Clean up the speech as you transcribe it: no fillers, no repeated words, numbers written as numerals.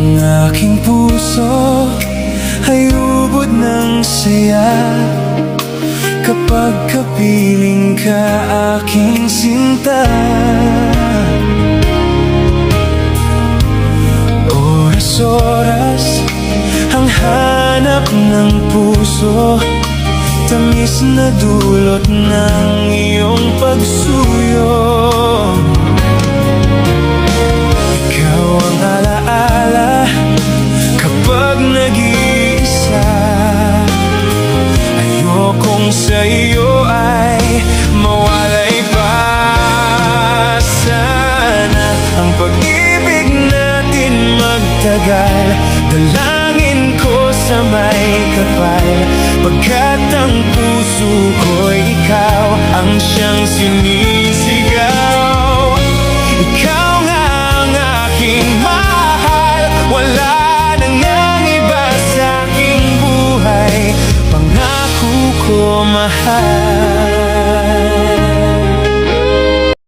Ang aking puso ay ubod ng saya kapag kapiling ka, aking sinta. Oras-oras ang hanap ng puso, tamis na dulot ng iyong pagsuyo. Ikaw ang alaala kapag nag-iisa. Ayokong sa'yo ay mawalay pa. Sana ang pag-ibig natin magtagal, dalangin ko sa may kapal, pagkat ang puso ko'y ikaw ang siyang sinisigaw. Ikaw nga ang aking mahal, wala nang ang iba sa aking buhay. Pangako ko, mahal.